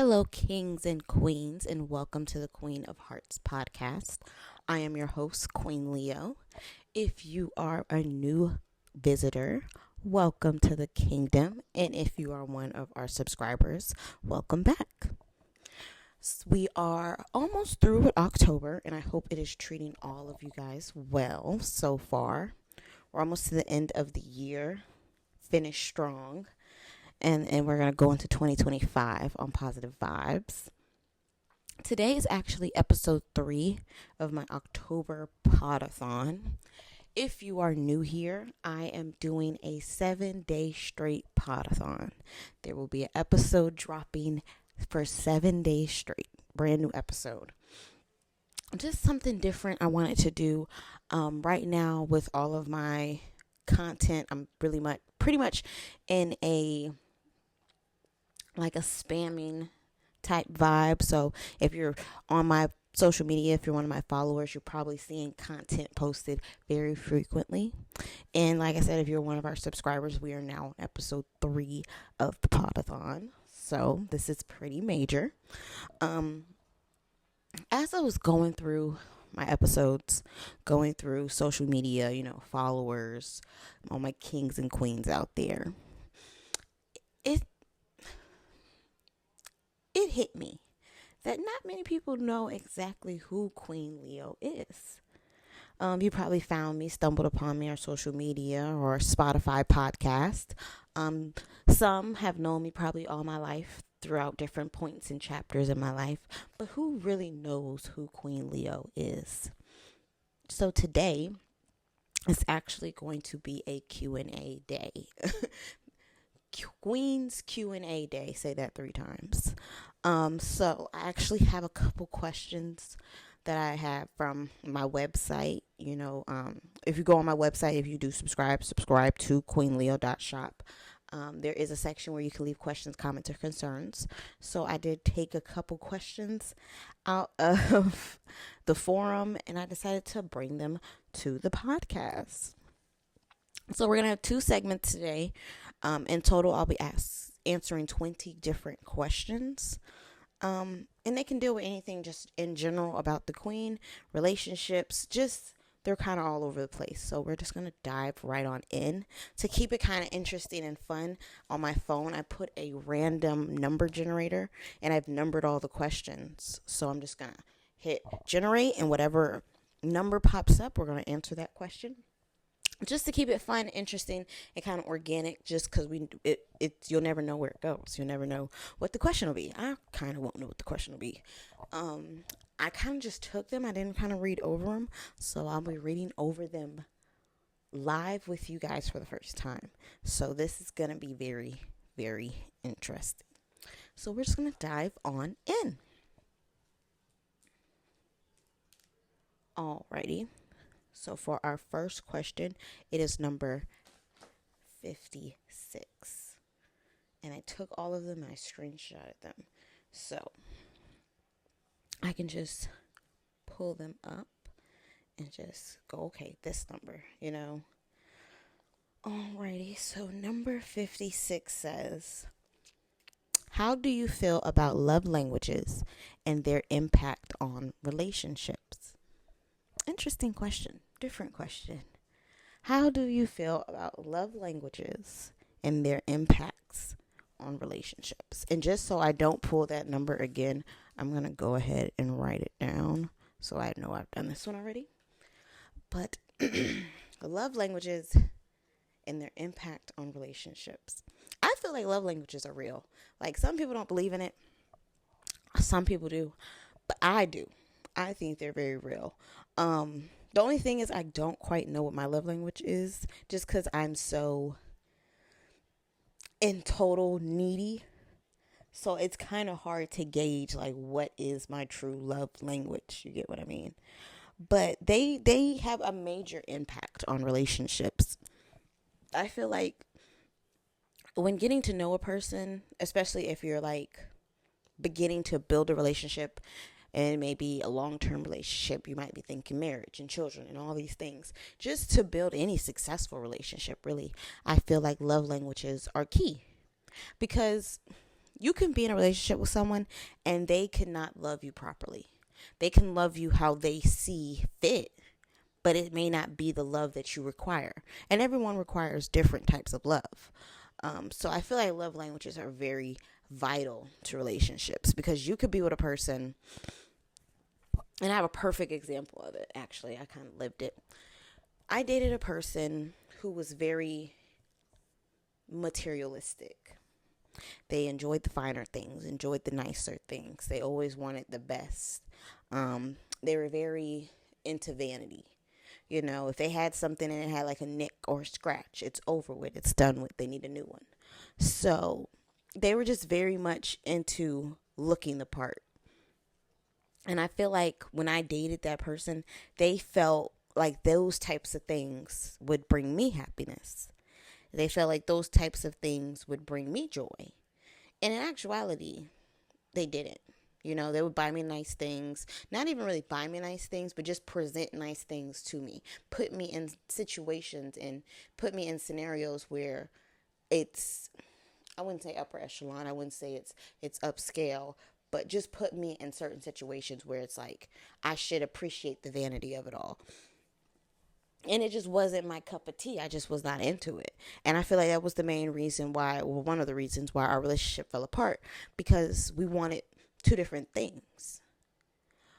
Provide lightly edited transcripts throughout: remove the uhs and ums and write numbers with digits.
Hello, kings and queens, and welcome to the Queen of Hearts podcast. I am your host, Qween Leo. If you are a new visitor, welcome to the kingdom. And if you are one of our subscribers, welcome back. We are almost through with October, and I hope it is treating all of you guys well so far. We're almost to the end of the year, finished strong. And we're going to go into 2025 on positive vibes. Today is actually episode 3 of my October podathon. If you are new here, I am doing a 7-day straight podathon. There will be an episode dropping for 7 days straight. Brand new episode. Just something different I wanted to do right now with all of my content. I'm pretty much in a spamming type vibe. So if you're on my social media, if you're one of my followers, you're probably seeing content posted very frequently. And like I said, if you're one of our subscribers, we are now on episode 3 of the podathon. So this is pretty major. As I was going through my episodes, going through social media, followers, all my kings and queens out there, it hit me that not many people know exactly who Qween Leo is. You probably stumbled upon me on social media or Spotify podcast. Some have known me probably all my life throughout different points and chapters in my life, but who really knows who Qween Leo is? So today is actually going to be a Q&A day. Queen's Q&A day. Say that 3 times. So I actually have a couple questions that I have from my website. If you go on my website, if you do subscribe to QweenLeo.shop. There is a section where you can leave questions, comments, or concerns. So I did take a couple questions out of the forum, and I decided to bring them to the podcast. So we're going to have 2 segments today. In total, I'll be answering 20 different questions. And they can deal with anything just in general about the queen, relationships, they're kind of all over the place. So we're just going to dive right on in. To keep it kind of interesting and fun, on my phone, I put a random number generator, and I've numbered all the questions. So I'm just going to hit generate, and whatever number pops up, we're going to answer that question. Just to keep it fun, interesting, and kind of organic, just because you'll never know where it goes. You'll never know what the question will be. I kind of won't know what the question will be. I kind of just took them. I didn't kind of read over them. So I'll be reading over them live with you guys for the first time. So this is going to be very, very interesting. So we're just going to dive on in. Alrighty. So for our first question, it is number 56. And I took all of them and I screenshotted them. So I can just pull them up and just go, okay, this number, Alrighty, so number 56 says, how do you feel about love languages and their impact on relationships? Interesting question. Different question. How do you feel about love languages and their impacts on relationships? And just so I don't pull that number again, I'm going to go ahead and write it down so I know I've done this one already. But love languages and their impact on relationships. I feel like love languages are real. Like, some people don't believe in it. Some people do. But I do. I think they're very real. The only thing is I don't quite know what my love language is, just because I'm so in total needy. So it's kind of hard to gauge, like, what is my true love language. You get what I mean? But they have a major impact on relationships. I feel like when getting to know a person, especially if you're like beginning to build a relationship, and it may be a long-term relationship, you might be thinking marriage and children and all these things. Just to build any successful relationship, really, I feel like love languages are key. Because You can be in a relationship with someone and they cannot love you properly. They can love you how they see fit, but it may not be the love that you require. And everyone requires different types of love. So I feel like love languages are very vital to relationships, because you could be with a person, and I have a perfect example of it, actually. I kind of lived it. I dated a person who was very materialistic. They enjoyed the finer things, enjoyed the nicer things. They always wanted the best. They were very into vanity. You know, if they had something and it had like a nick or a scratch, it's over with. It's done with. They need a new one. So they were just very much into looking the part. And I feel like when I dated that person, they felt like those types of things would bring me happiness. They felt like those types of things would bring me joy. And in actuality, they didn't. You know, they would buy me nice things. Not even really buy me nice things, but just present nice things to me. Put me in situations and put me in scenarios where it's, I wouldn't say upper echelon. I wouldn't say it's upscale, but just put me in certain situations where it's like I should appreciate the vanity of it all. And it just wasn't my cup of tea. I just was not into it. And I feel like that was the main reason why, or one of the reasons why our relationship fell apart, because we wanted two different things.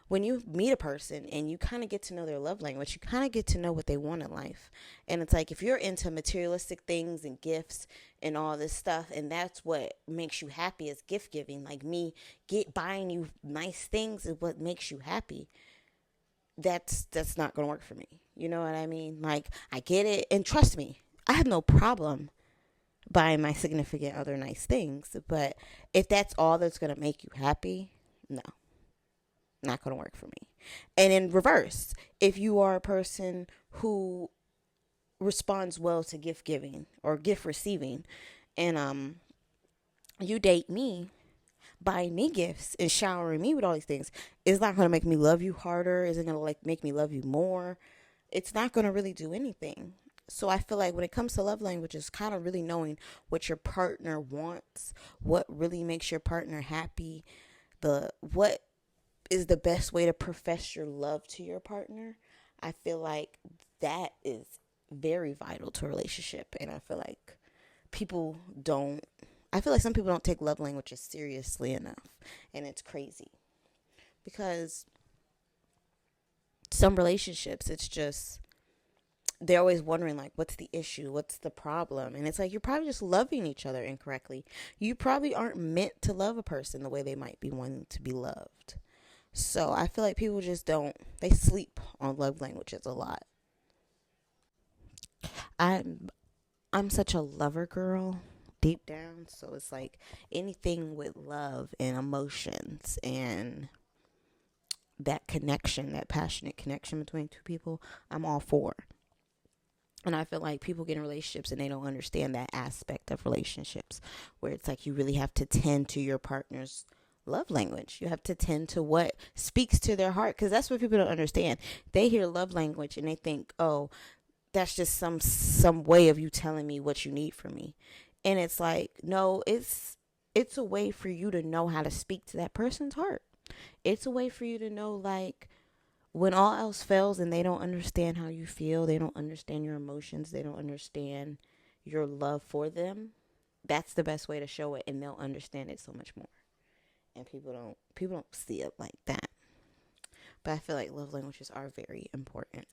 When you meet a person and you kind of get to know their love language, you kind of get to know what they want in life. And it's like, if you're into materialistic things and gifts and all this stuff, and that's what makes you happy, is gift giving, like me buying you nice things is what makes you happy. That's not going to work for me. You know what I mean? Like, I get it. And trust me, I have no problem buying my significant other nice things. But if that's all that's going to make you happy, no, not going to work for me. And in reverse, if you are a person who responds well to gift giving or gift receiving, and you date me, buying me gifts and showering me with all these things, it's not going to make me love you harder. Isn't going to like make me love you more. It's not going to really do anything. So I feel like when it comes to love languages, kind of really knowing what your partner wants, what really makes your partner happy, what is the best way to profess your love to your partner. I feel like that is very vital to a relationship. And I feel like some people don't take love languages seriously enough. And it's crazy. Because some relationships, it's just, they're always wondering, like, what's the issue? What's the problem? And it's like, you're probably just loving each other incorrectly. You probably aren't meant to love a person the way they might be wanting to be loved. So I feel like people just they sleep on love languages a lot. I'm such a lover girl deep down. So it's like anything with love and emotions and that connection, that passionate connection between two people, I'm all for. And I feel like people get in relationships and they don't understand that aspect of relationships, where it's like you really have to tend to your partner's love language. You have to tend to what speaks to their heart, because that's what people don't understand. They hear love language and they think, oh, that's just some way of you telling me what you need from me. And it's like, no, it's a way for you to know how to speak to that person's heart. It's a way for you to know, like, when all else fails and they don't understand how you feel, they don't understand your emotions, they don't understand your love for them, that's the best way to show it, and they'll understand it so much more. And people don't see it like that. But I feel like love languages are very important.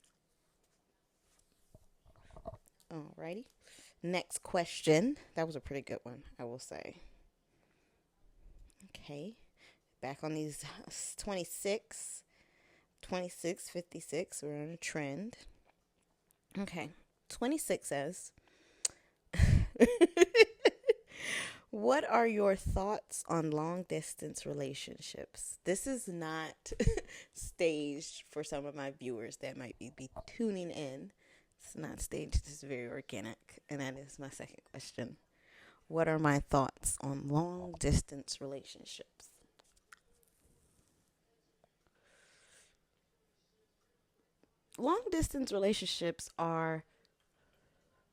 Alrighty. Next question. That was a pretty good one, I will say. Okay. Back on these 26, 56. We're on a trend. Okay. 26 says, what are your thoughts on long distance relationships? This is not staged for some of my viewers that might be tuning in. It's not staged. It's very organic. And that is my second question. What are my thoughts on long distance relationships? Long distance relationships are,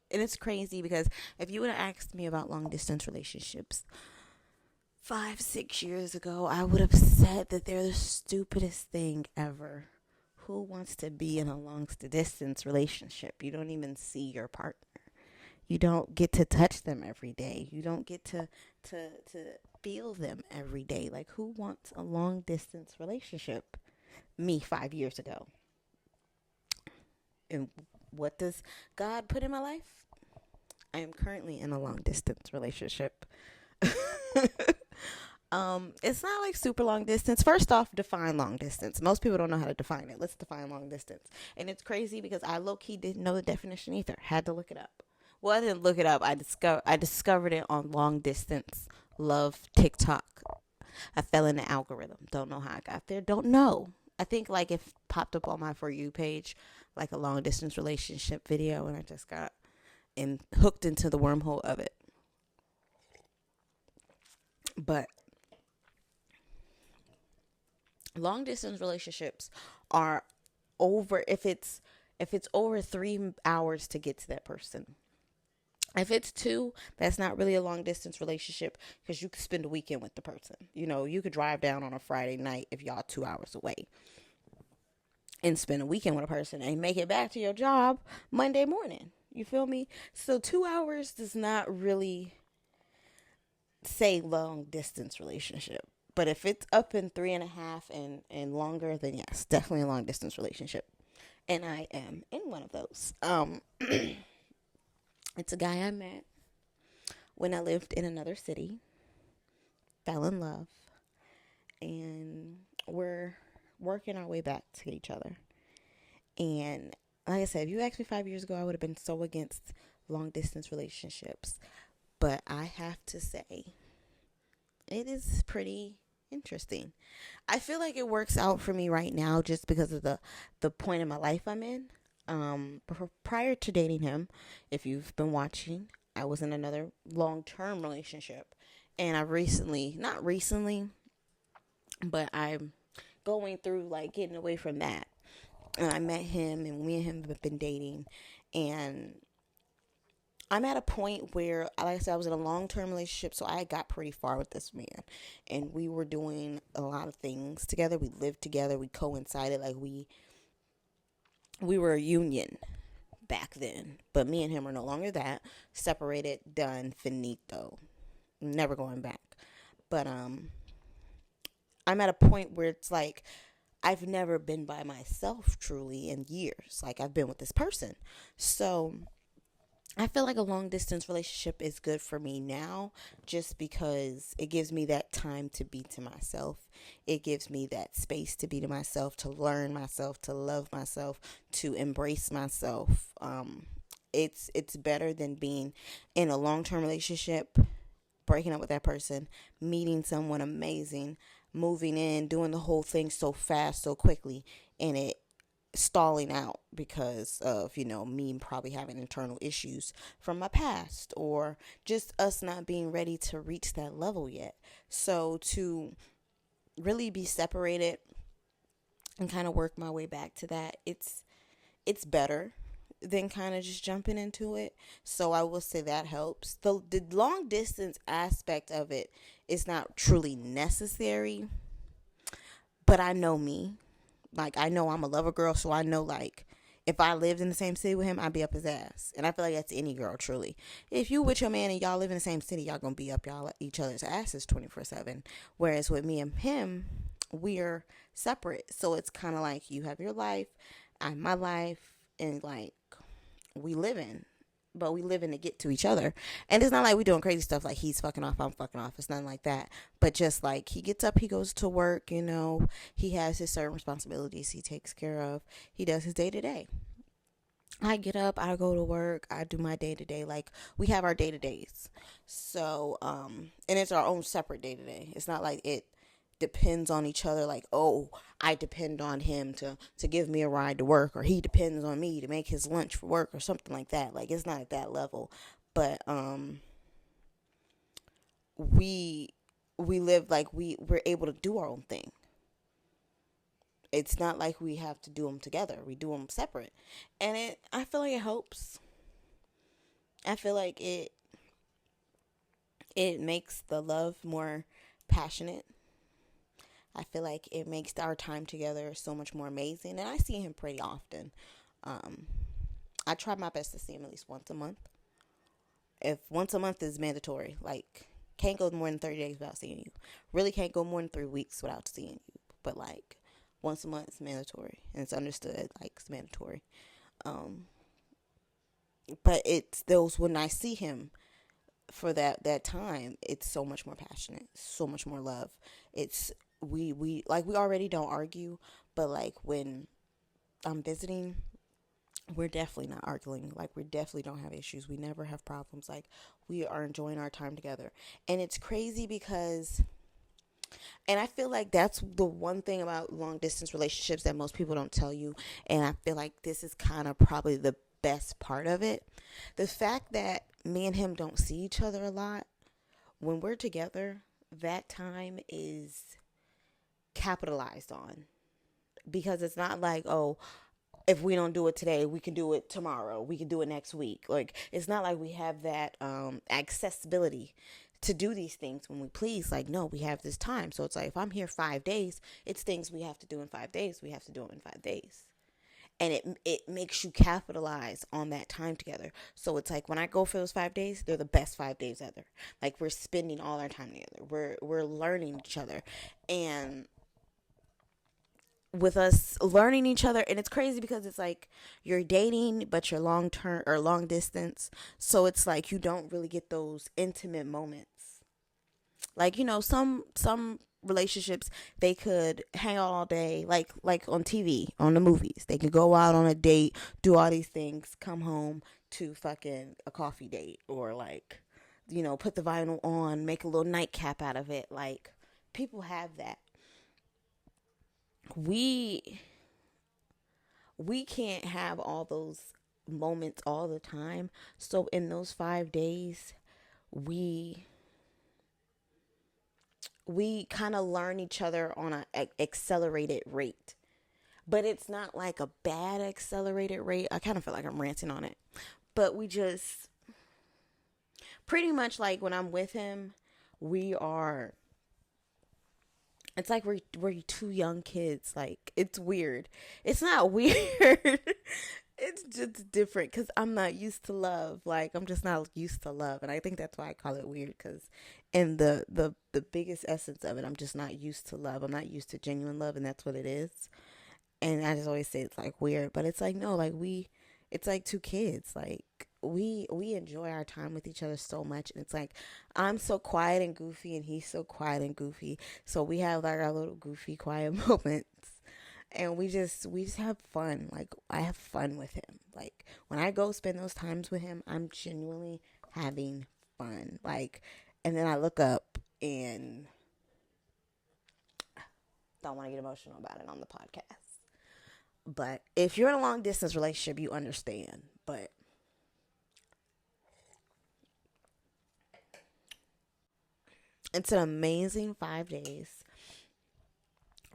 and it's crazy because if you would have asked me about long distance relationships 5, 6 years ago, I would have said that they're the stupidest thing ever. Who wants to be in a long distance relationship? You don't even see your partner. You don't get to touch them every day. You don't get to feel them every day. Like, who wants a long distance relationship? Me 5 years ago. And what does God put in my life? I am currently in a long distance relationship. It's not like super long distance. First off, define long distance. Most people don't know how to define it. Let's define long distance. And it's crazy because I low-key didn't know the definition either. Had to look it up. Well, I didn't look it up. I discovered it on long distance love TikTok. I fell in the algorithm. Don't know how I got there. Don't know. I think like it popped up on my For You page, like a long distance relationship video, and I just got hooked into the wormhole of it. But long distance relationships are over if it's over 3 hours to get to that person. If it's 2, that's not really a long distance relationship because you could spend a weekend with the person. You know, you could drive down on a Friday night if y'all 2 hours away and spend a weekend with a person and make it back to your job Monday morning. You feel me? So 2 hours does not really say long distance relationship. But if it's up in 3.5 and longer, then yes, definitely a long distance relationship. And I am in one of those. It's a guy I met when I lived in another city, fell in love, and we're working our way back to each other. And like I said, if you asked me 5 years ago, I would have been so against long distance relationships. But I have to say, it is pretty interesting. I feel like it works out for me right now just because of the point in my life I'm in. Prior to dating him, if you've been watching, I was in another long-term relationship, and not recently, but I'm going through like getting away from that. And I met him, and me and him have been dating, and I'm at a point where, like I said, I was in a long-term relationship, so I got pretty far with this man, and we were doing a lot of things together. We lived together. We coincided, like we were a union back then, but me and him are no longer that. Separated, done, finito, never going back. But I'm at a point where it's like I've never been by myself truly in years. Like, I've been with this person, so I feel like a long distance relationship is good for me now just because it gives me that time to be to myself. It gives me that space to be to myself, to learn myself, to love myself, to embrace myself. It's better than being in a long-term relationship, breaking up with that person, meeting someone amazing, moving in, doing the whole thing so fast, so quickly, and it stalling out because of, me probably having internal issues from my past, or just us not being ready to reach that level yet. So to really be separated and kind of work my way back to that, it's better than kind of just jumping into it. So I will say that helps. The long distance aspect of it is not truly necessary, but I know me. Like, I know I'm a lover girl, so I know, like, if I lived in the same city with him, I'd be up his ass. And I feel like that's any girl, truly. If you with your man and y'all live in the same city, y'all gonna be up each other's asses 24/7. Whereas with me and him, we're separate. So it's kind of like you have your life, I have my life, and, like, we living to get to each other. And it's not like we doing crazy stuff like he's fucking off, I'm fucking off. It's nothing like that. But just like he gets up, he goes to work, he has his certain responsibilities he takes care of. He does his day to day. I get up, I go to work, I do my day to day. Like, we have our day to days. So, and it's our own separate day to day. It's not like it depends on each other, like, oh, I depend on him to give me a ride to work, or he depends on me to make his lunch for work, or something like that. Like, it's not at that level. But we live like we're able to do our own thing. It's not like we have to do them together. We do them separate. And I feel like it helps. I feel like it makes the love more passionate. I feel like it makes our time together so much more amazing. And I see him pretty often. Um, I try my best to see him at least once a month. If once a month is mandatory, like can't go more than 30 days without seeing you. Really can't go more than 3 weeks without seeing you. But like once a month is mandatory, and it's understood like it's mandatory. Um, but it's those when I see him for that time, it's so much more passionate, so much more love. It's we like we already don't argue, but like when I'm visiting, we're definitely not arguing. Like we definitely don't have issues. We never have problems. Like we are enjoying our time together. And it's crazy because and I feel like that's the one thing about long distance relationships that most people don't tell you, and I feel like this is kind of probably the best part of it. The fact that me and him don't see each other a lot, when we're together, that time is capitalized on, because it's not like, oh, if we don't do it today, we can do it tomorrow. We can do it next week. Like it's not like we have that accessibility to do these things when we please. Like no, we have this time. So it's like if I'm here 5 days, it's things we have to do in 5 days. We have to do them in 5 days. And it makes you capitalize on that time together. So it's like when I go for those 5 days, they're the best 5 days ever. Like we're spending all our time together. We're learning each other. And with us learning each other, and it's crazy because it's like you're dating but you're long term or long distance, so it's like you don't really get those intimate moments. Like some relationships, they could hang out all day, like on TV, on the movies, they could go out on a date, do all these things, come home to fucking a coffee date, or like put the vinyl on, make a little nightcap out of it. Like people have that. We can't have all those moments all the time. So in those 5 days, we we kind of learn each other on a accelerated rate. But it's not like a bad accelerated rate. I kind of feel like I'm ranting on it. But we just pretty much, like when I'm with him, we are it's like we're two young kids. Like it's weird. It's not weird. It's just different because I'm not used to love. Like I'm just not used to love, and I think that's why I call it weird. Because in the biggest essence of it, I'm just not used to love. I'm not used to genuine love, and that's what it is. And I just always say it's like weird, but it's like no, like it's like two kids. Like we enjoy our time with each other so much, and it's like I'm so quiet and goofy, and he's so quiet and goofy. So we have like our little goofy quiet moments, and we just have fun. Like I have fun with him. Like when I go spend those times with him, I'm genuinely having fun. Like, and then I look up and don't want to get emotional about it on the podcast. But if you're in a long distance relationship, you understand. But it's an amazing 5 days,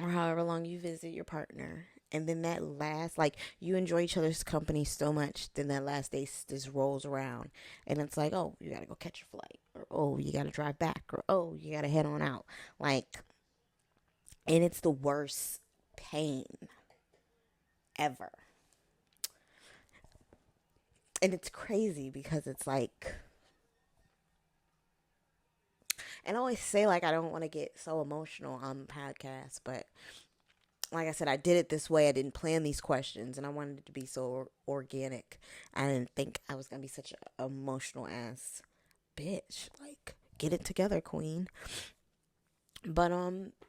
or however long you visit your partner. And then that last, like, you enjoy each other's company so much, then that last day just rolls around. And it's like, oh, you gotta go catch your flight. Or, oh, you gotta drive back. Or, oh, you gotta head on out. Like, and it's the worst pain ever. And it's crazy because it's like, and I always say, like, I don't want to get so emotional on the podcast, but like I said, I did it this way. I didn't plan these questions, and I wanted it to be so organic. I didn't think I was going to be such an emotional ass bitch. Like, get it together, queen. But,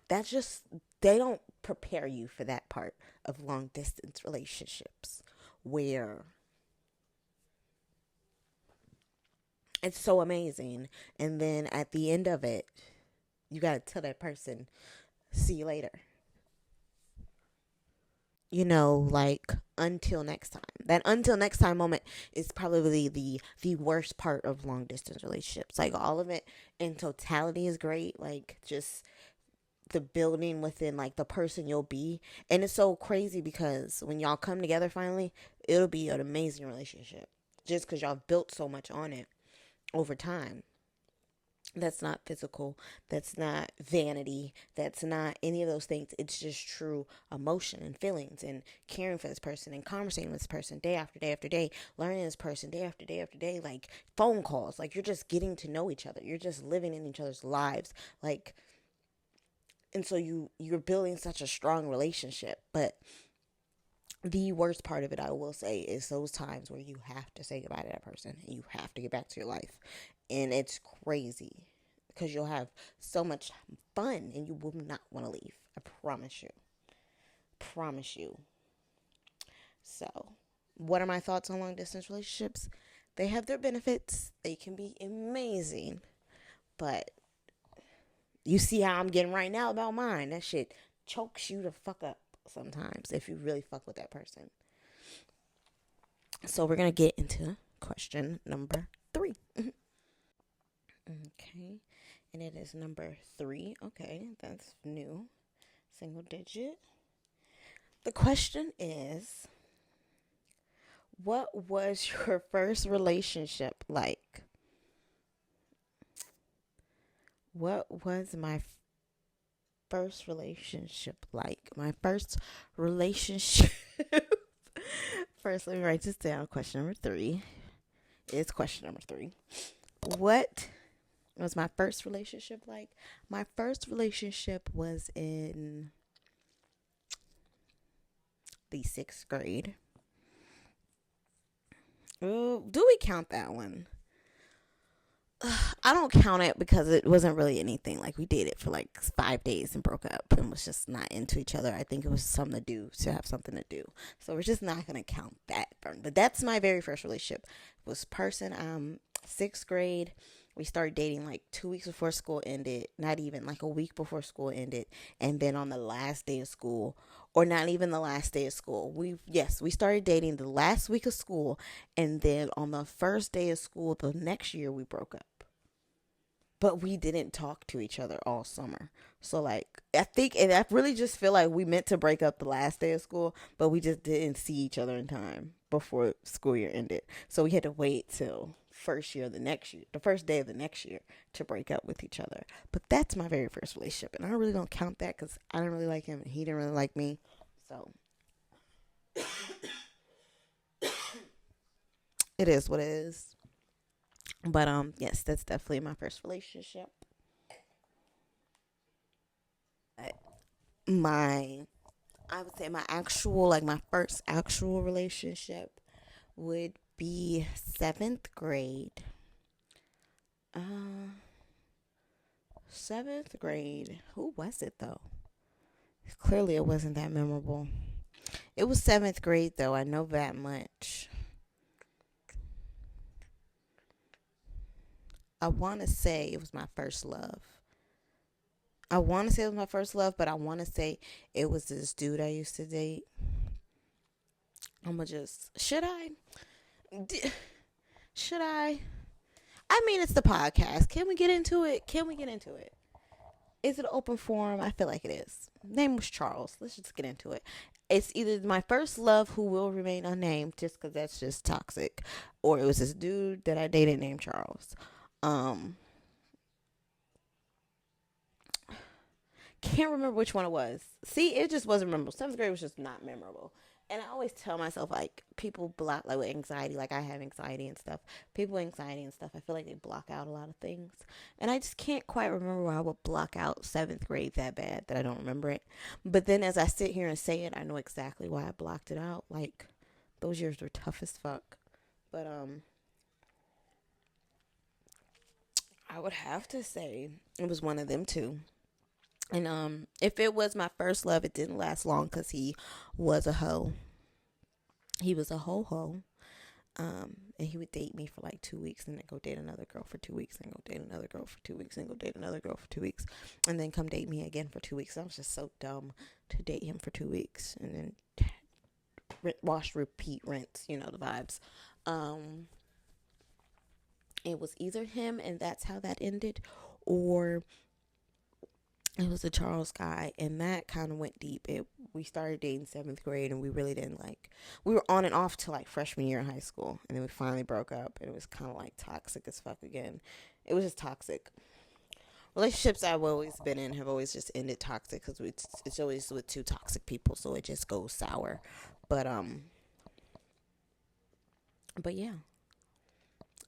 that's just, they don't prepare you for that part of long distance relationships where it's so amazing. And then at the end of it, you got to tell that person, see you later. Like until next time. That until next time moment is probably the worst part of long distance relationships. Like all of it in totality is great. Like just the building within like the person you'll be. And it's so crazy because when y'all come together finally, it'll be an amazing relationship. Just because y'all built so much on it over time. That's not physical. That's not vanity. That's not any of those things. It's just true emotion and feelings and caring for this person and conversating with this person day after day after day, learning this person day after day after day, like phone calls. Like you're just getting to know each other. You're just living in each other's lives. Like, and so you're building such a strong relationship. But the worst part of it, I will say, is those times where you have to say goodbye to that person and you have to get back to your life. And it's crazy because you'll have so much fun and you will not want to leave. I promise you. Promise you. So, what are my thoughts on long distance relationships? They have their benefits, they can be amazing, but you see how I'm getting right now about mine. That shit chokes you to fuck up sometimes if you really fuck with that person. So we're gonna get into question number 3. Okay, and it is number 3. Okay, that's new, single digit. The question is, what was your first relationship like? What was my first relationship like? My first relationship. First, let me write this down. Question number 3 is question number 3. What was my first relationship like? My first relationship was in the 6th grade. Oh, do we count that one? I don't count it because it wasn't really anything. Like we dated for like 5 days and broke up and was just not into each other. I think it was something to do, to have something to do. So we're just not gonna count that. But that's my very first relationship. It was person 6th grade. We started dating like 2 weeks before school ended, not even like a week before school ended, and then on the last day of school, or not even the last day of school. We started dating the last week of school, and then on the first day of school the next year we broke up. But we didn't talk to each other all summer. So like I think, and I really just feel like we meant to break up the last day of school, but we just didn't see each other in time before school year ended. So we had to wait till the first day of the next year to break up with each other. But that's my very first relationship, and I really don't count that because I didn't really like him and he didn't really like me. So it is what it is. But yes, that's definitely my first relationship. My I would say my actual, like my first actual relationship would be 7th grade. Uh, 7th grade. Who was it though? Clearly, it wasn't that memorable. It was 7th grade though. I know that much. I want to say it was my first love. I want to say it was my first love, but I want to say it was this dude I used to date. I'm gonna just should I? Should I? I mean, it's the podcast. Can we get into it? Can we get into it? Is it an open forum? I feel like it is. Name was Charles. Let's just get into it. It's either my first love who will remain unnamed just because that's just toxic, or it was this dude that I dated named Charles. Um, can't remember which one it was. See, it just wasn't memorable. 7th grade was just not memorable. And I always tell myself, like, people block, like, with anxiety, like, I have anxiety and stuff. People with anxiety and stuff, I feel like they block out a lot of things. And I just can't quite remember why I would block out 7th grade that bad that I don't remember it. But then as I sit here and say it, I know exactly why I blocked it out. Like, those years were tough as fuck. But, I would have to say it was one of them too. And if it was my first love, it didn't last long because he was a hoe. He was a ho. And he would date me for like 2 weeks and then go date another girl for 2 weeks and go date another girl for 2 weeks and go date another girl for 2 weeks and then come date me again for 2 weeks. I was just so dumb to date him for 2 weeks and then wash, repeat, rinse. You know the vibes. Um, it was either him and that's how that ended, or it was a Charles guy, and that kind of went deep. We started dating 7th grade, and we really didn't like. We were on and off till like freshman year in high school, and then we finally broke up, and it was kind of like toxic as fuck again. It was just toxic. relationships I've always been in have always just ended toxic because it's always with two toxic people, so it just goes sour. But but yeah,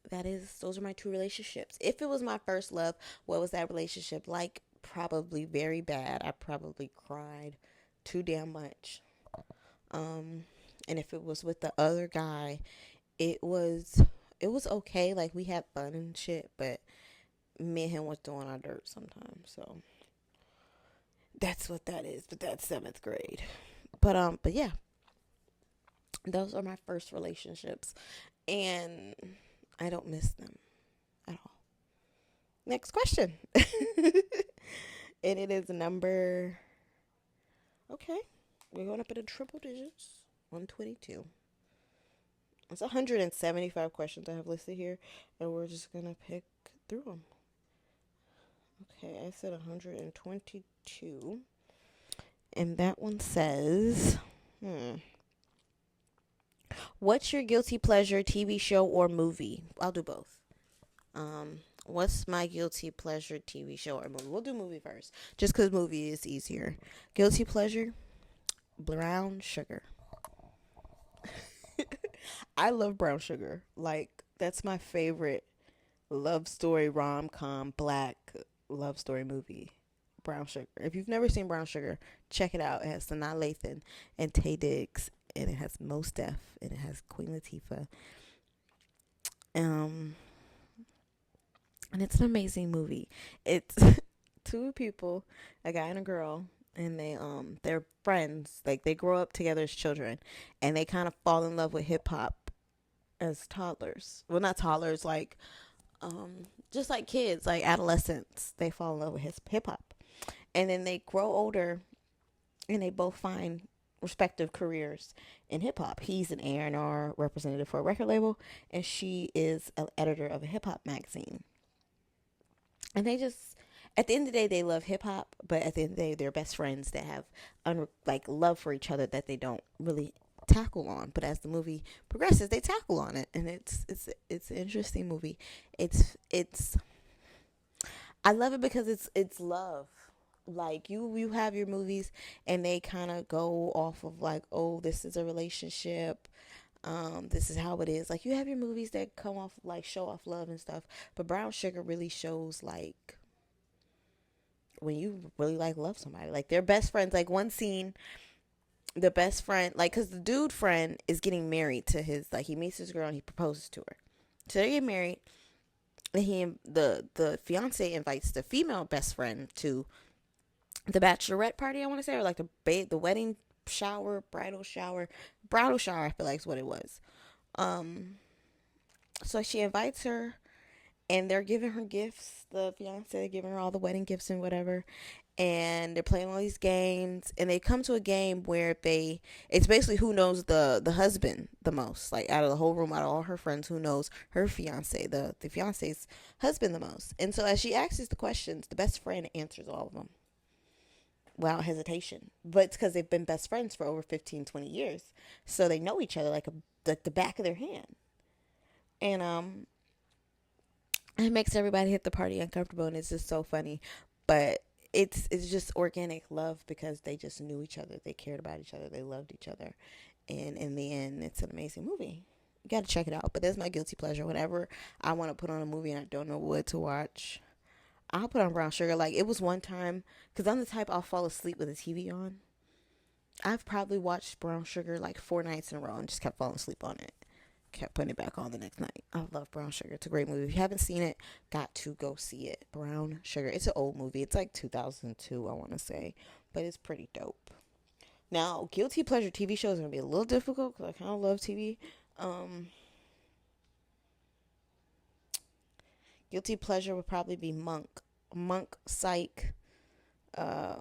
those are my two relationships. If it was my first love, what was that relationship like? Probably very bad. I probably cried too damn much. Um, and if it was with the other guy, it was it was okay. Like we had fun and shit, but me and him was doing our dirt sometimes. So that's what that is. But that's seventh grade. But yeah, those are my first relationships, and I don't miss them at all. Next question, and it is number. Okay, we're going up in the triple digits. 122. It's 175 questions I have listed here, and we're just gonna pick through them. Okay, I said 122. And that one says, what's your guilty pleasure TV show or movie? I'll do both. What's my guilty pleasure TV show or movie? We'll do movie first, just because movie is easier. Guilty pleasure, brown sugar. I love brown sugar. Like, that's my favorite love story, rom com, black love story movie. Brown Sugar. If you've never seen Brown Sugar, check it out. It has Sanaa Lathan and Taye Diggs, and it has Mos Def, and it has Queen Latifah. Um, and it's an amazing movie. It's two people, a guy and a girl, and they're friends. Like they grow up together as children, and they kind of fall in love with hip hop as toddlers. Well, not toddlers, like just like kids, like adolescents. They fall in love with hip hop, and then they grow older, and they both find respective careers in hip hop. He's an A&R representative for a record label, and she is an editor of a hip hop magazine. And they just, at the end of the day, they love hip hop, but at the end of the day, they're best friends that have like love for each other that they don't really tackle on. But as the movie progresses, they tackle on it, and it's an interesting movie. It's I love it because it's love. Like you have your movies and they kind of go off of like, oh, this is a relationship, this is how it is. Like you have your movies that come off like show off love and stuff, but Brown Sugar really shows like when you really like love somebody, like they're best friends. Like one scene, the best friend, like, because the dude friend is getting married to his, like, he meets this girl and he proposes to her, so they get married, and the fiance invites the female best friend to the bachelorette party, I want to say, or like the wedding shower, bridal shower, I feel like is what it was. Um, so she invites her, and they're giving her gifts. The fiance giving her all the wedding gifts and whatever, and they're playing all these games. And they come to a game where it's basically who knows the husband the most. Like out of the whole room, out of all her friends, who knows her fiance, the fiance's husband the most. And so as she asks the questions, the best friend answers all of them without hesitation. But it's because they've been best friends for over 15, 20 years. So they know each other like the back of their hand. And it makes everybody at the party uncomfortable, and it's just so funny. But it's just organic love because they just knew each other. They cared about each other. They loved each other. And in the end, it's an amazing movie. You got to check it out. But that's my guilty pleasure. Whenever I want to put on a movie and I don't know what to watch, I'll put on Brown Sugar. Like, it was one time, because I'm the type I'll fall asleep with the TV on. I've probably watched Brown Sugar like 4 nights in a row and just kept falling asleep on it. Kept putting it back on the next night. I love Brown Sugar. It's a great movie. If you haven't seen it, got to go see it. Brown Sugar. It's an old movie. It's like 2002, I want to say. But it's pretty dope. Now, guilty pleasure TV shows are going to be a little difficult because I kind of love TV. Guilty pleasure would probably be Monk. Monk, Psych, uh,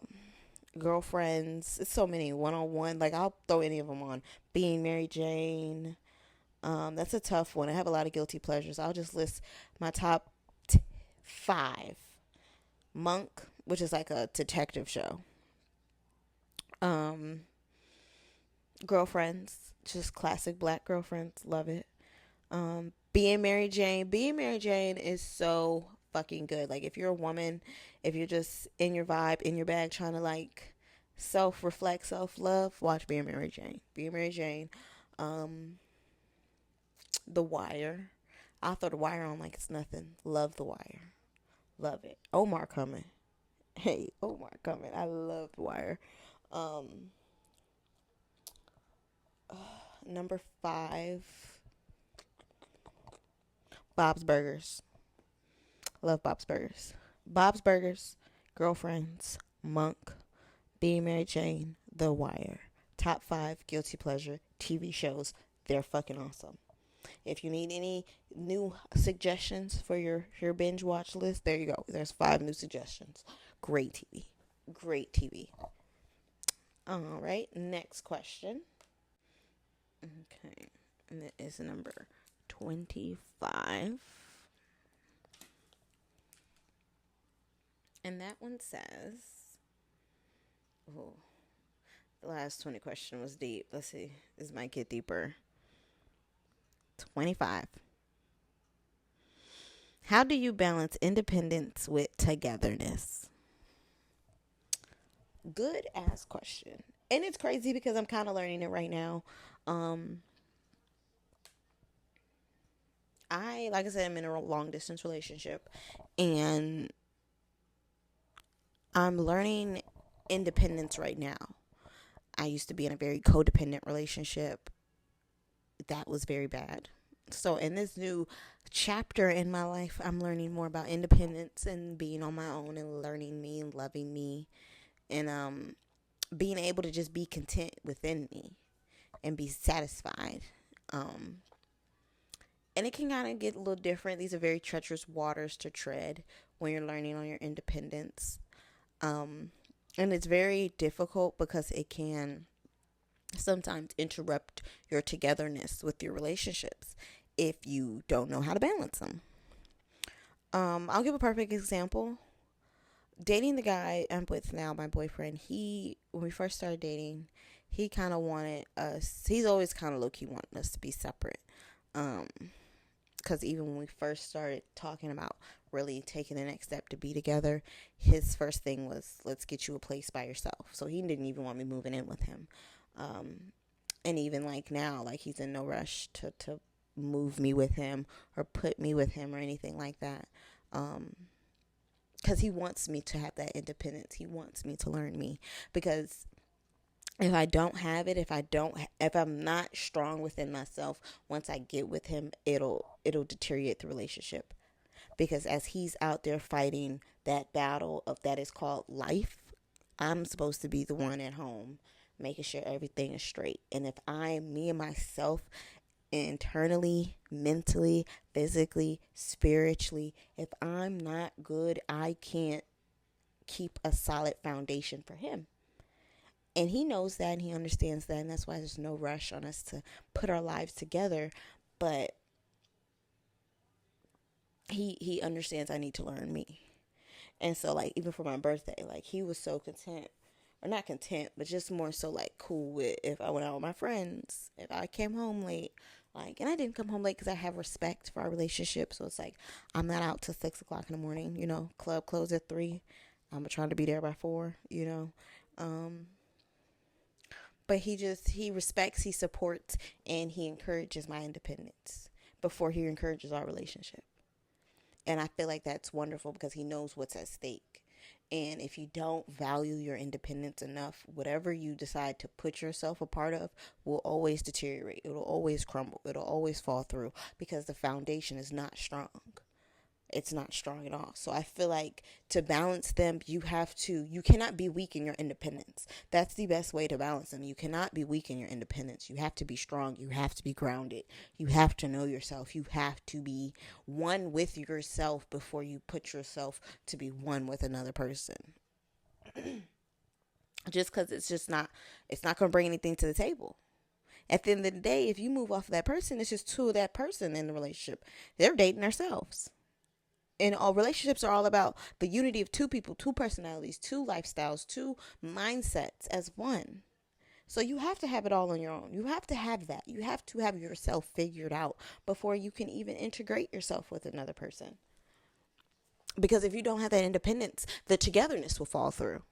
Girlfriends. It's so many. 101. Like, I'll throw any of them on. Being Mary Jane. That's a tough one. I have a lot of guilty pleasures. I'll just list my top 5. Monk, which is like a detective show. Girlfriends, just classic black girlfriends. Love it. Being Mary Jane. Being Mary Jane is so fucking good. Like, if you're a woman, if you're just in your vibe, in your bag, trying to like self reflect, self love, watch Being Mary Jane. Being Mary Jane. Um, The Wire. I'll throw The Wire on like it's nothing. Love The Wire. Love it. Omar coming. Hey, Omar coming. I love The Wire. Um, Number 5, Bob's Burgers. Love Bob's Burgers. Bob's Burgers, Girlfriends, Monk, Being Mary Jane, The Wire. Top 5 guilty pleasure TV shows. They're fucking awesome. If you need any new suggestions for your binge watch list, there you go. There's 5 new suggestions. Great TV. Great TV. All right, next question. Okay, and it is number 25. And that one says, oh, the last 20 question was deep. Let's see. This might get deeper. 25. How do you balance independence with togetherness? Good ass question. And it's crazy because I'm kind of learning it right now. Like I said, I'm in a long distance relationship, and I'm learning independence right now. I used to be in a very codependent relationship. That was very bad. So in this new chapter in my life, I'm learning more about independence and being on my own and learning me and loving me, and being able to just be content within me and be satisfied. And it can kind of get a little different. These are very treacherous waters to tread when you're learning on your independence. And it's very difficult because it can sometimes interrupt your togetherness with your relationships if you don't know how to balance them. I'll give a perfect example. Dating the guy I'm with now, my boyfriend, when we first started dating, he kind of wanted us, he's always kind of low-key wanted us to be separate. Because even when we first started talking about really taking the next step to be together, his first thing was, let's get you a place by yourself. So he didn't even want me moving in with him. And even like now, like he's in no rush to move me with him or put me with him or anything like that. Because he wants me to have that independence. He wants me to learn me. Because if I don't have it, if I'm not strong within myself, once I get with him, it'll deteriorate the relationship. Because as he's out there fighting that battle of that is called life, I'm supposed to be the one at home making sure everything is straight. And if me and myself, internally, mentally, physically, spiritually, if I'm not good, I can't keep a solid foundation for him. And he knows that and he understands that, and that's why there's no rush on us to put our lives together. But he understands I need to learn me. And so, like, even for my birthday, like, he was so content, or not content, but just more so, like, cool with if I went out with my friends, if I came home late, like, and I didn't come home late because I have respect for our relationship. So it's like, I'm not out till 6 o'clock in the morning, club closed at 3. I'm trying to be there by 4, But he respects, he supports, and he encourages my independence before he encourages our relationship. And I feel like that's wonderful because he knows what's at stake. And if you don't value your independence enough, whatever you decide to put yourself a part of will always deteriorate. It'll always crumble. It'll always fall through because the foundation is not strong. It's not strong at all. So I feel like to balance them, you cannot be weak in your independence. That's the best way to balance them. You cannot be weak in your independence. You have to be strong. You have to be grounded. You have to know yourself. You have to be one with yourself before you put yourself to be one with another person. Just because it's not going to bring anything to the table. At the end of the day, if you move off of that person, it's just two of that person in the relationship. They're dating themselves. And all relationships are all about the unity of two people, two personalities, two lifestyles, two mindsets as one. So you have to have it all on your own. You have to have that. You have to have yourself figured out before you can even integrate yourself with another person. Because if you don't have that independence, the togetherness will fall through.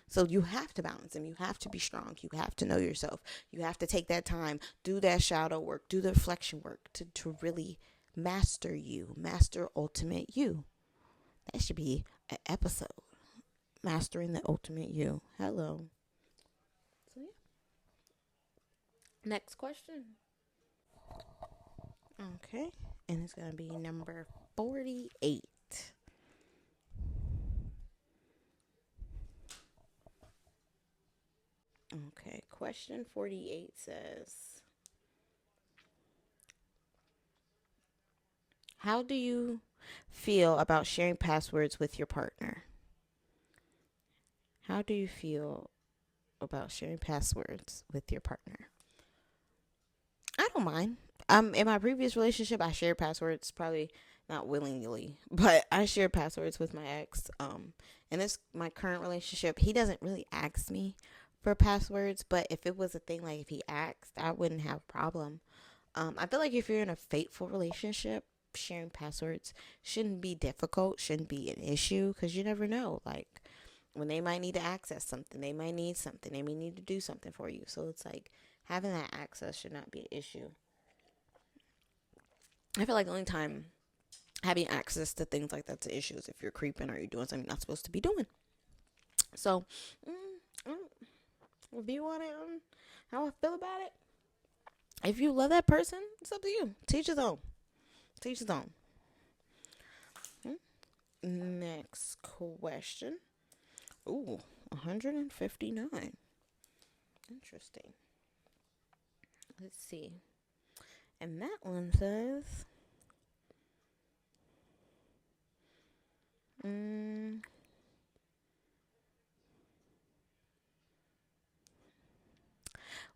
So you have to balance them. You have to be strong. You have to know yourself. You have to take that time, do that shadow work, do the reflection work to really master you, master ultimate you. That should be an episode. Mastering the ultimate you. Hello. So yeah. Next question. Okay. And it's going to be number 48. Okay. Question 48 says, how do you feel about sharing passwords with your partner? How do you feel about sharing passwords with your partner? I don't mind. In my previous relationship, I shared passwords, probably not willingly, but I shared passwords with my ex. In this my current relationship, he doesn't really ask me for passwords, but if it was a thing, like if he asked, I wouldn't have a problem. I feel like if you're in a faithful relationship, sharing passwords shouldn't be difficult, shouldn't be an issue, because you never know. Like when they might need to access something, they might need something, they may need to do something for you. So it's like having that access should not be an issue. I feel like the only time having access to things like that's an issue is if you're creeping or you're doing something you're not supposed to be doing. So, if you want to, how I feel about it, if you love that person, it's up to you. Teach his own. Teach his own. Next question. Ooh, 159. Interesting. Let's see. And that one says,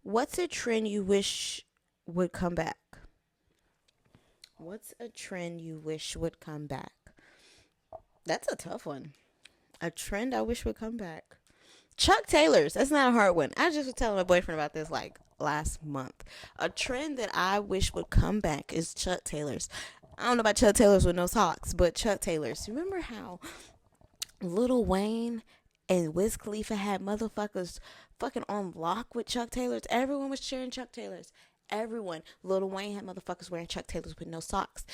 what's a trend you wish would come back? What's a trend you wish would come back? That's a tough one. A trend I wish would come back. Chuck Taylors. That's not a hard one. I just was telling my boyfriend about this like last month. A trend that I wish would come back is Chuck Taylors. I don't know about Chuck Taylors with no socks, but Chuck Taylors. Remember how Lil Wayne and Wiz Khalifa had motherfuckers fucking on lock with Chuck Taylors? Everyone was cheering Chuck Taylors. Everyone. Lil Wayne had motherfuckers wearing Chuck Taylors with no socks.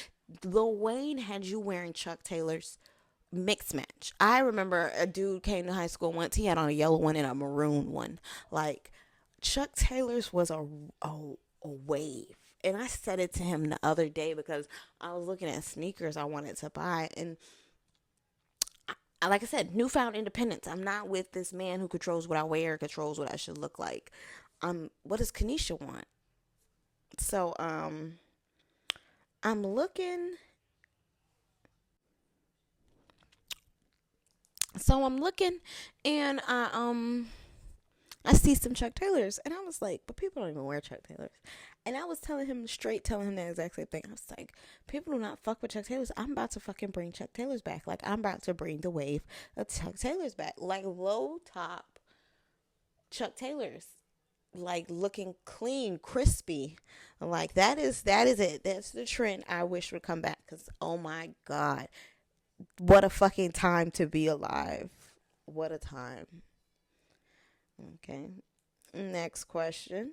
Lil Wayne had you wearing Chuck Taylors mixed match. I remember a dude came to high school once. He had on a yellow one and a maroon one. Like Chuck Taylor's was a wave. And I said it to him the other day because I was looking at sneakers I wanted to buy. And like I said, newfound independence. I'm not with this man who controls what I wear, controls what I should look like. What does Kanisha want? So, I'm looking. And I see some Chuck Taylors, and I was like, but people don't even wear Chuck Taylors. And I was telling him that exact same thing. I was like, people do not fuck with Chuck Taylors. I'm about to fucking bring Chuck Taylors back. Like, I'm about to bring the wave of Chuck Taylors back. Like, low top Chuck Taylors. Like, looking clean, crispy. Like, that is it. That's the trend I wish would come back. Because, oh my God. What a fucking time to be alive. What a time. Okay. Next question.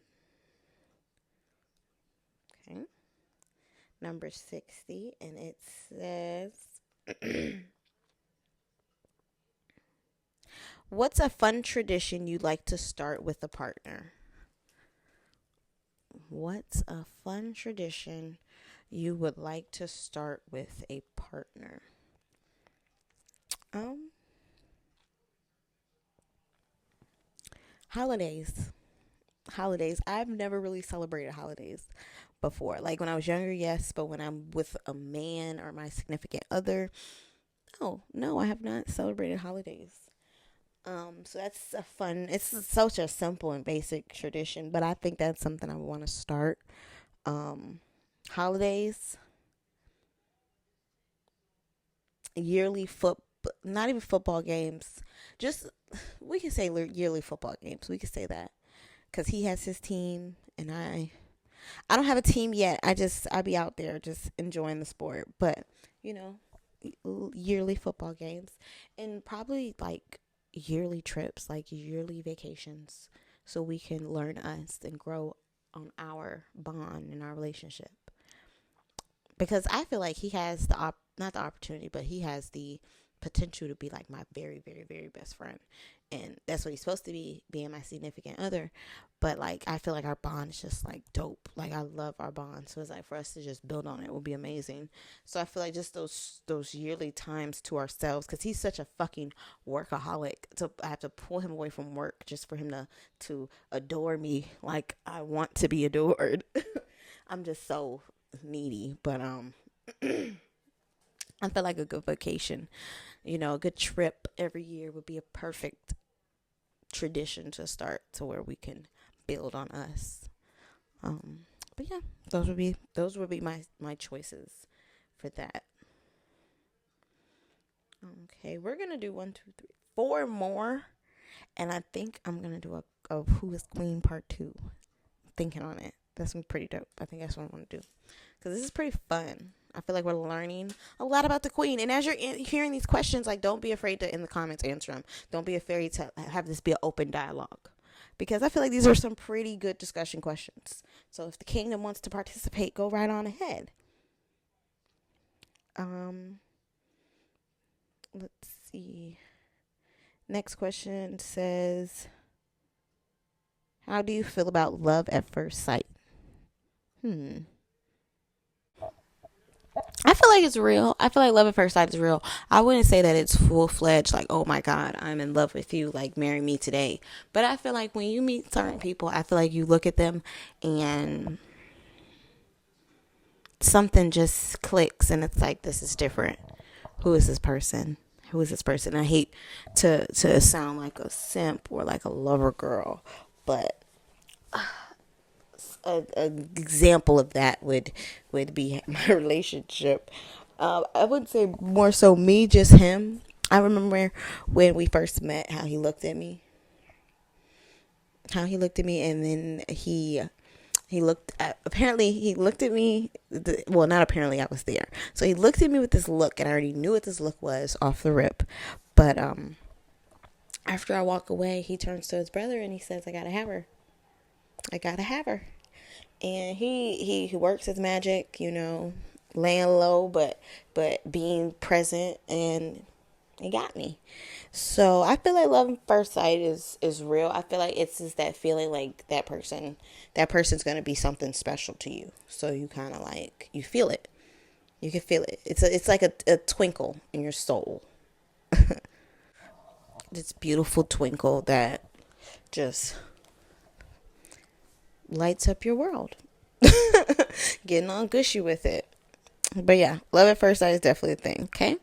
Okay. Number 60. And it says, what's a fun tradition you'd like to start with a partner? What's a fun tradition you would like to start with a partner? Holidays. Holidays. I've never really celebrated holidays before. Like when I was younger, yes, but when I'm with a man or my significant other, no, I have not celebrated holidays. So that's a fun. It's such a simple and basic tradition, but I think that's something I want to start. Holidays, yearly not even football games. Just we can say yearly football games. We can say that because he has his team and I don't have a team yet. I be out there just enjoying the sport, but you know, yearly football games, and probably like yearly trips, like yearly vacations, so we can learn us and grow on our bond and our relationship. Because I feel like he has not the opportunity, but he has the potential to be like my very, very, very best friend. And that's what he's supposed to be, being my significant other. But like, I feel like our bond is just like dope. Like, I love our bond. So it's like, for us to just build on it will be amazing. So I feel like just those yearly times to ourselves, because he's such a fucking workaholic. So I have to pull him away from work just for him to adore me like I want to be adored. I'm just so needy, but I feel like a good vacation, a good trip every year would be a perfect tradition to start, to where we can build on us. Um, but yeah, those would be my choices for that. Okay, we're gonna do one, two, three, four more, and I think I'm gonna do a Who is Queen Part 2. Thinking on it. That's pretty dope. I think that's what I want to do, because this is pretty fun. I feel like we're learning a lot about the queen. And as you're hearing these questions, like, don't be afraid to in the comments answer them. Don't be afraid to have this be an open dialogue, because I feel like these are some pretty good discussion questions. So if the kingdom wants to participate, go right on ahead. Um, let's see. Next question says, how do you feel about love at first sight? Hmm. I feel like it's real. I feel like love at first sight is real. I wouldn't say that it's full fledged, like, oh my God, I'm in love with you, like, marry me today. But I feel like when you meet certain people, I feel like you look at them and something just clicks, and it's like, this is different. Who is this person? Who is this person? I hate to sound like a simp or like a lover girl, but a example of that would be my relationship. I wouldn't say more so me, just him. I remember when we first met, how he looked at me, and then he looked at me. Well, not apparently, I was there. So he looked at me with this look, and I already knew what this look was off the rip. But after I walk away, he turns to his brother and he says, "I gotta have her. I gotta have her." And he works his magic, laying low, but being present, and he got me. So I feel like love at first sight is real. I feel like it's just that feeling, like that person's gonna be something special to you. So you kind of like, you feel it. You can feel it. It's like a twinkle in your soul. This beautiful twinkle that just lights up your world. Getting all gushy with it. But yeah, love at first sight is definitely a thing. Okay.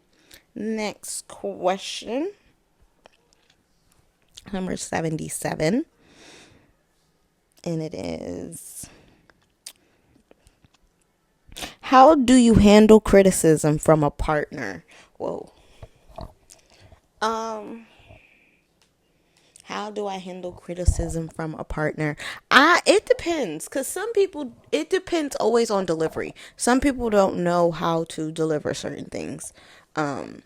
Next question. Number 77. And it is, how do you handle criticism from a partner? Whoa. Um, how do I handle criticism from a partner? It depends, cuz some people, it depends always on delivery. Some people don't know how to deliver certain things. Um,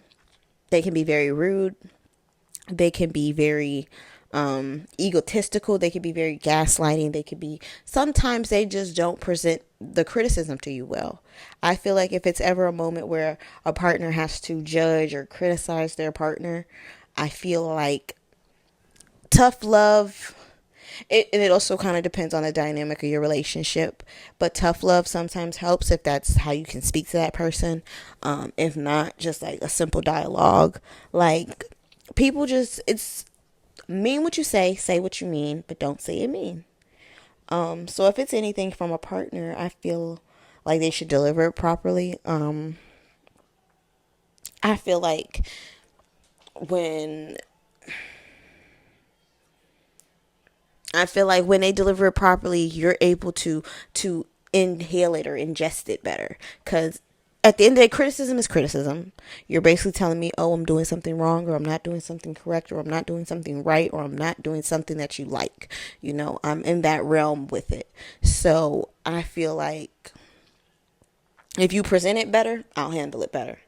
they can be very rude. They can be very egotistical. They can be very gaslighting. They could be, sometimes they just don't present the criticism to you well. I feel like if it's ever a moment where a partner has to judge or criticize their partner, I feel like tough love, and it also kind of depends on the dynamic of your relationship, but tough love sometimes helps if that's how you can speak to that person. If not, just like a simple dialogue. Like, people just, it's mean what you say what you mean, but don't say it mean. So if it's anything from a partner, I feel like they should deliver it properly. I feel like when when they deliver it properly, you're able to inhale it or ingest it better. Cause at the end of the day, criticism is criticism. You're basically telling me, oh, I'm doing something wrong, or I'm not doing something correct, or I'm not doing something right, or I'm not doing something that you like. I'm in that realm with it. So I feel like if you present it better, I'll handle it better.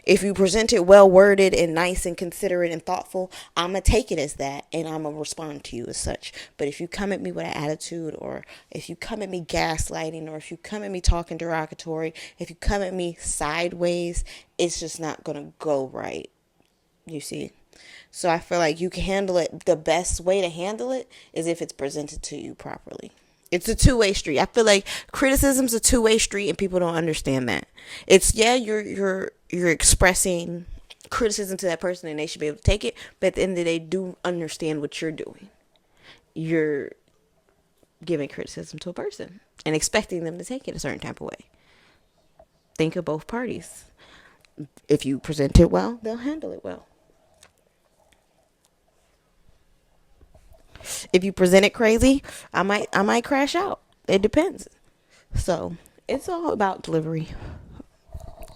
If you present it well worded and nice and considerate and thoughtful, I'm going to take it as that and I'm going to respond to you as such. But if you come at me with an attitude, or if you come at me gaslighting, or if you come at me talking derogatory, if you come at me sideways, it's just not going to go right. You see? So I feel like you can handle it. The best way to handle it is if it's presented to you properly. It's a two-way street. I feel like criticism's a two-way street, and people don't understand that. It's, yeah, you're expressing criticism to that person, and they should be able to take it. But at the end of the day, do understand what you're doing. You're giving criticism to a person and expecting them to take it a certain type of way. Think of both parties. If you present it well, they'll handle it well. If you present it crazy, I might crash out. It depends. So it's all about delivery.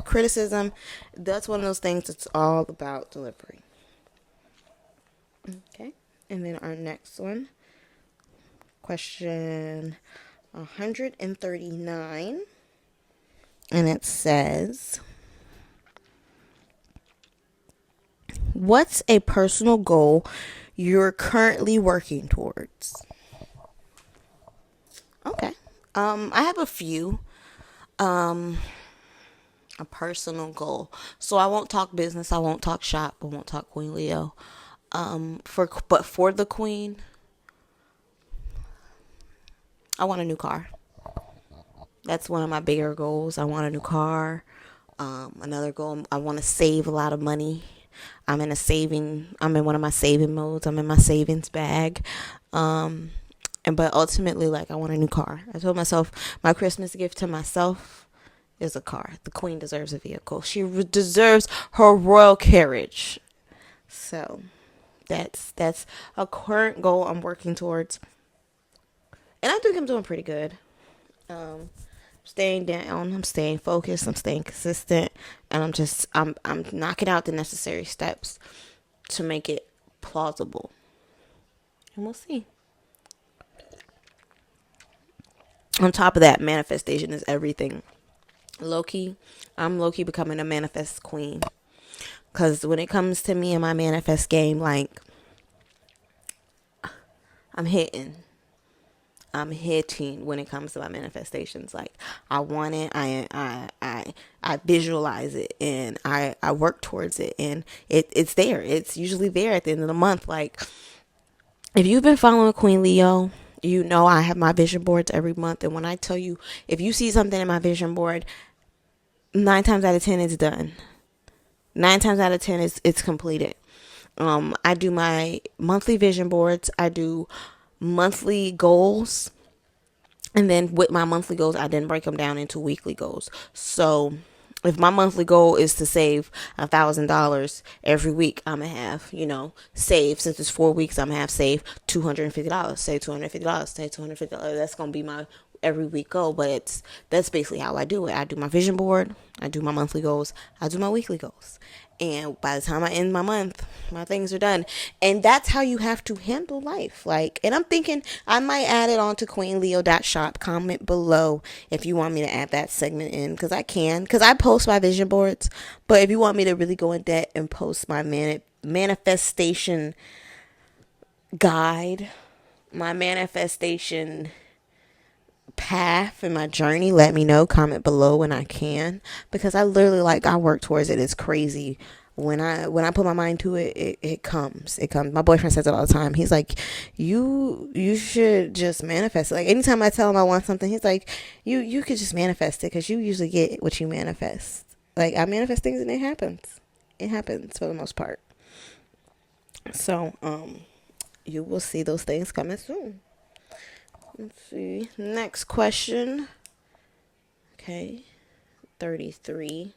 Criticism, that's one of those things that's all about delivery. Okay. And then our next one, question 139. And it says, what's a personal goal you're currently working towards? Okay. I have a few. A personal goal. So I won't talk business. I won't talk shop. I won't talk Qween Leo. For the Queen, I want a new car. That's one of my bigger goals. I want a new car. Another goal, I want to save a lot of money. I'm in one of my saving modes. I'm in my savings bag. But ultimately, like, I want a new car. I told myself my Christmas gift to myself is a car. The Queen deserves a vehicle. She deserves her royal carriage. So that's a current goal I'm working towards. And I think I'm doing pretty good. Staying down, I'm staying focused, I'm staying consistent, and I'm knocking out the necessary steps to make it plausible. And we'll see. On top of that, manifestation is everything. I'm low-key becoming a manifest queen. Because when it comes to me and my manifest game, like, I'm hitting when it comes to my manifestations. Like, I want it, I visualize it, and I work towards it, and it's there. It's usually there at the end of the month. Like, if you've been following Qween Leo, you know I have my vision boards every month, and when I tell you, if you see something in my vision board, 9 times out of 10 it's done. 9 times out of 10 it's completed. I do my monthly vision boards. I do monthly goals, and then with my monthly goals I then break them down into weekly goals. So if my monthly goal is to save $1,000 every week, I'm gonna have, save, since it's 4 weeks, I'm gonna have saved $250. Say $250. Say $250. That's gonna be my every week goal. But that's basically how I do it. I do my vision board, I do my monthly goals, I do my weekly goals. And by the time I end my month, my things are done. And that's how you have to handle life. Like, and I'm thinking I might add it on to QweenLeo.shop. Comment below if you want me to add that segment in, because I can. Because I post my vision boards. But if you want me to really go in depth and post my manifestation guide, my manifestation path and my journey, let me know. Comment below when I can, because I literally, like, I work towards it. It's crazy. When I put my mind to it, it comes. My boyfriend says it all the time. He's like, you should just manifest it. Like, anytime I tell him I want something, he's like, you could just manifest it, because you usually get what you manifest. Like, I manifest things and it happens for the most part. So you will see those things coming soon. Let's see. Next question. Okay. 33.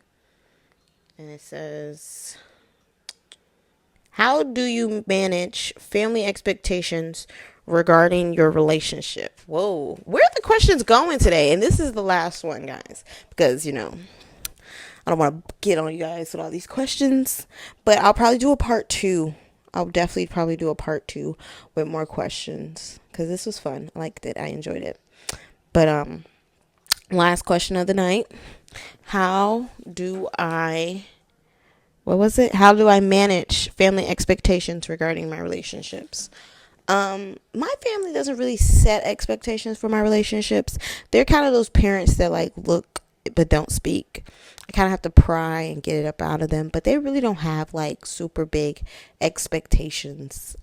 And it says, how do you manage family expectations regarding your relationship? Whoa. Where are the questions going today? And this is the last one, guys. Because, I don't want to get on you guys with all these questions. But I'll probably do a part 2. I'll definitely probably do a part 2 with more questions, because this was fun. I liked it. I enjoyed it. But last question of the night. How do I what was it? How do I manage family expectations regarding my relationships? My family doesn't really set expectations for my relationships. They're kind of those parents that like look but don't speak. I kind of have to pry and get it up out of them, but they really don't have like super big expectations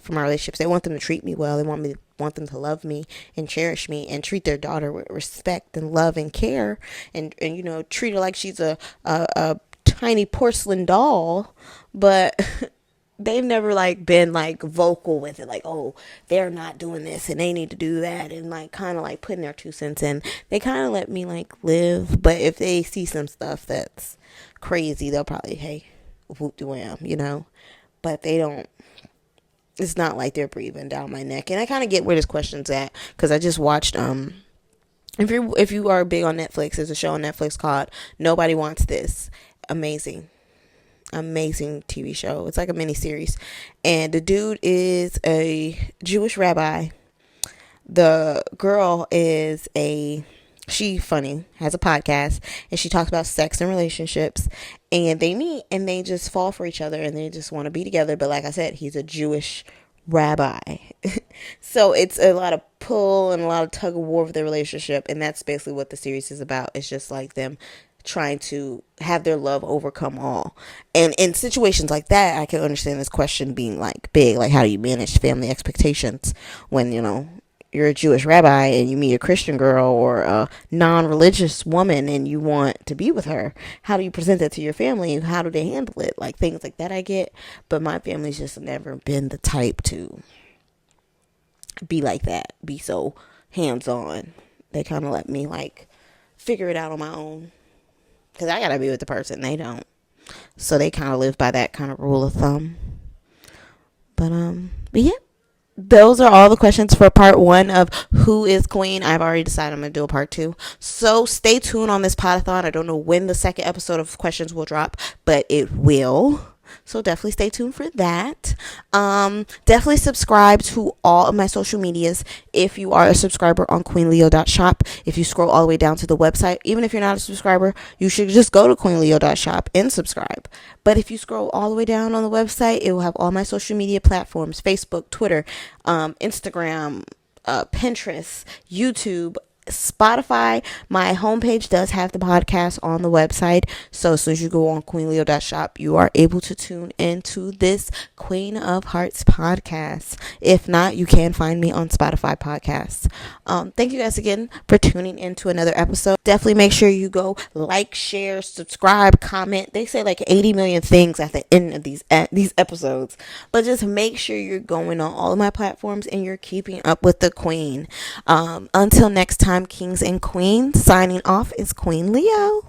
for my relationships. They want them to treat me well. They want them to love me and cherish me and treat their daughter with respect and love and care, and you know, treat her like she's a tiny porcelain doll. But they've never like been like vocal with it, like, oh, they're not doing this and they need to do that, and like kind of like putting their 2 cents in. They kind of let me like live, but if they see some stuff that's crazy, they'll probably, hey, whoop de wham, you know. But they don't, it's not like they're breathing down my neck. And I kind of get where this question's at, because I just watched if you are big on Netflix, there's a show on Netflix called Nobody Wants This. Amazing TV show. It's like a mini series, and the dude is a Jewish rabbi. The girl is she funny, has a podcast, and she talks about sex and relationships, and they meet and they just fall for each other and they just want to be together. But like I said, he's a Jewish rabbi. So it's a lot of pull and a lot of tug of war with their relationship, and that's basically what the series is about. It's just like them trying to have their love overcome all. And in situations like that, I can understand this question being like big, like how do you manage family expectations when, you know, you're a Jewish rabbi and you meet a Christian girl or a non-religious woman and you want to be with her. How do you present that to your family? How do they handle it? Like things like that I get. But my family's just never been the type to be like that, be so hands-on. They kind of let me like figure it out on my own, because I gotta be with the person. They don't. So they kind of live by that kind of rule of thumb. But yeah, those are all the questions for part 1 of Who is Queen. I've already decided I'm going to do a part 2. So stay tuned on this podathon. I don't know when the second episode of questions will drop, but it will. So definitely stay tuned for that. Definitely subscribe to all of my social medias if you are a subscriber on QweenLeo.shop. If you scroll all the way down to the website, even if you're not a subscriber, you should just go to QweenLeo.shop and subscribe. But if you scroll all the way down on the website, it will have all my social media platforms: Facebook, Twitter, Instagram, Pinterest, YouTube, Spotify. My homepage does have the podcast on the website, so as soon as you go on QweenLeo.shop, you are able to tune into this Queen of Hearts podcast. If not, you can find me on Spotify podcasts. Thank you guys again for tuning into another episode. Definitely make sure you go like, share, subscribe, comment. They say like 80 million things at the end of these episodes, but just make sure you're going on all of my platforms and you're keeping up with the Queen. Until next time, kings and queens, signing off is Qween Leo.